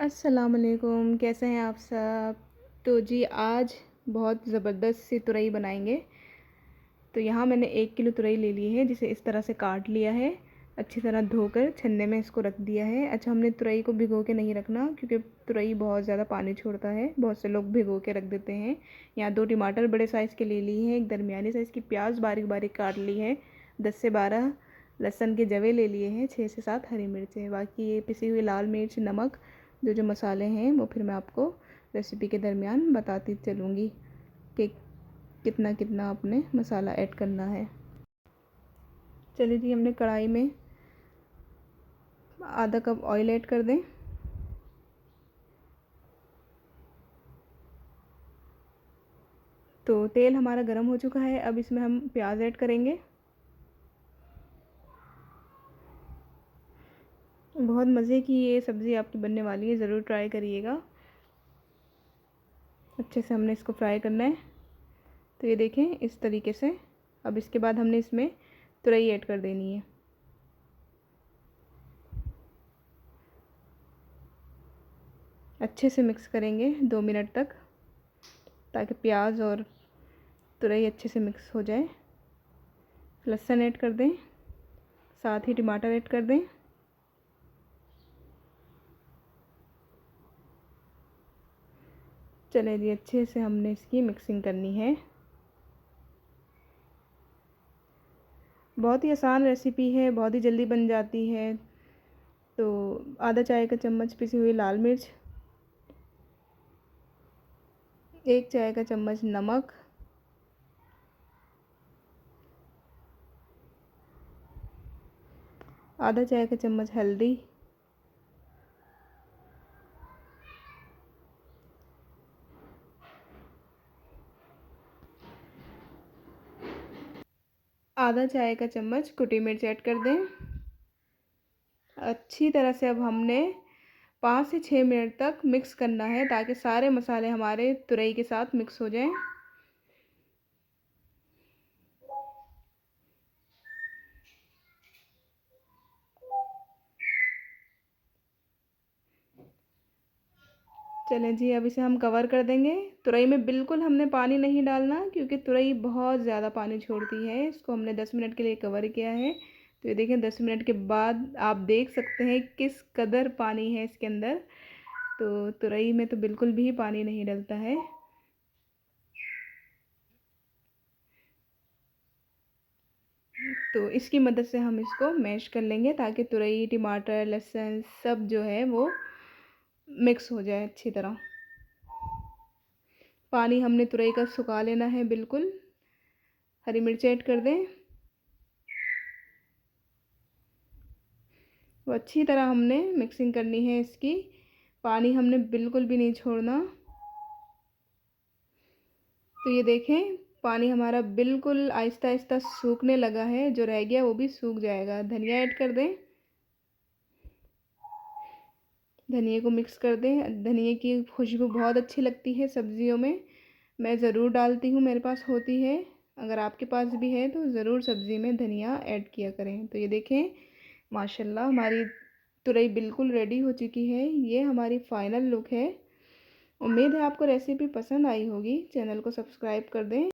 अस्सलाम वालेकुम, कैसे हैं आप सब। तो जी आज बहुत ज़बरदस्त सी तुरई बनाएंगे। तो यहाँ मैंने 1 किलो तुरई ले ली है, जिसे इस तरह से काट लिया है। अच्छी तरह धोकर छन्ने में इसको रख दिया है। अच्छा, हमने तुरई को भिगो के नहीं रखना, क्योंकि तुरई बहुत ज़्यादा पानी छोड़ता है। बहुत से लोग भिगो के रख देते हैं। यहाँ 2 टमाटर बड़े साइज़ के ले ली हैं। एक दरमियानी साइज़ की प्याज बारीक बारीक काट ली है। 10 से 12 लहसुन के जवे ले लिए हैं। 6 से 7 हरी मिर्चें, बाकी ये पिसी हुई लाल मिर्च, नमक, जो जो मसाले हैं वो फिर मैं आपको रेसिपी के दरमियान बताती चलूँगी कि कितना कितना आपने मसाला ऐड करना है। चलिए जी, हमने कढ़ाई में आधा कप ऑयल ऐड कर दें। तो तेल हमारा गर्म हो चुका है। अब इसमें हम प्याज ऐड करेंगे। बहुत मज़े की ये सब्ज़ी आपकी बनने वाली है, ज़रूर ट्राई करिएगा। अच्छे से हमने इसको फ्राई करना है। तो ये देखें इस तरीके से। अब इसके बाद हमने इसमें तुरई ऐड कर देनी है। अच्छे से मिक्स करेंगे 2 मिनट तक, ताकि प्याज और तुरई अच्छे से मिक्स हो जाए। लहसुन ऐड कर दें, साथ ही टमाटर ऐड कर दें। चलिए जी, अच्छे से हमने इसकी मिक्सिंग करनी है। बहुत ही आसान रेसिपी है, बहुत ही जल्दी बन जाती है। तो आधा चाय का चम्मच पिसी हुई लाल मिर्च, 1 चाय का चम्मच नमक, आधा चाय का चम्मच हल्दी, आधा चाय का चम्मच कुटी मिर्च ऐड कर दें। अच्छी तरह से अब हमने 5 से 6 मिनट तक मिक्स करना है, ताकि सारे मसाले हमारे तुरई के साथ मिक्स हो जाएं। चलें जी, अब इसे हम कवर कर देंगे। तुरई में बिल्कुल हमने पानी नहीं डालना, क्योंकि तुरई बहुत ज़्यादा पानी छोड़ती है। इसको हमने 10 मिनट के लिए कवर किया है। तो ये देखें 10 मिनट के बाद आप देख सकते हैं किस कदर पानी है इसके अंदर। तो तुरई में तो बिल्कुल भी पानी नहीं डलता है। तो इसकी मदद से हम इसको मैश कर लेंगे, ताकि तुरई, टमाटर, लहसुन सब जो है वो मिक्स हो जाए अच्छी तरह। पानी हमने तुरई का सुखा लेना है बिल्कुल। हरी मिर्च ऐड कर दें। वो अच्छी तरह हमने मिक्सिंग करनी है इसकी। पानी हमने बिल्कुल भी नहीं छोड़ना। तो ये देखें पानी हमारा बिल्कुल आहिस्ता आहिस्ता सूखने लगा है। जो रह गया वो भी सूख जाएगा। धनिया ऐड कर दें। धनिया को मिक्स कर दें। धनिया की खुशबू बहुत अच्छी लगती है सब्जियों में। मैं ज़रूर डालती हूँ, मेरे पास होती है। अगर आपके पास भी है तो ज़रूर सब्ज़ी में धनिया ऐड किया करें। तो ये देखें माशाल्लाह हमारी तुरई बिल्कुल रेडी हो चुकी है। ये हमारी फ़ाइनल लुक है। उम्मीद है आपको रेसिपी पसंद आई होगी। चैनल को सब्सक्राइब कर दें।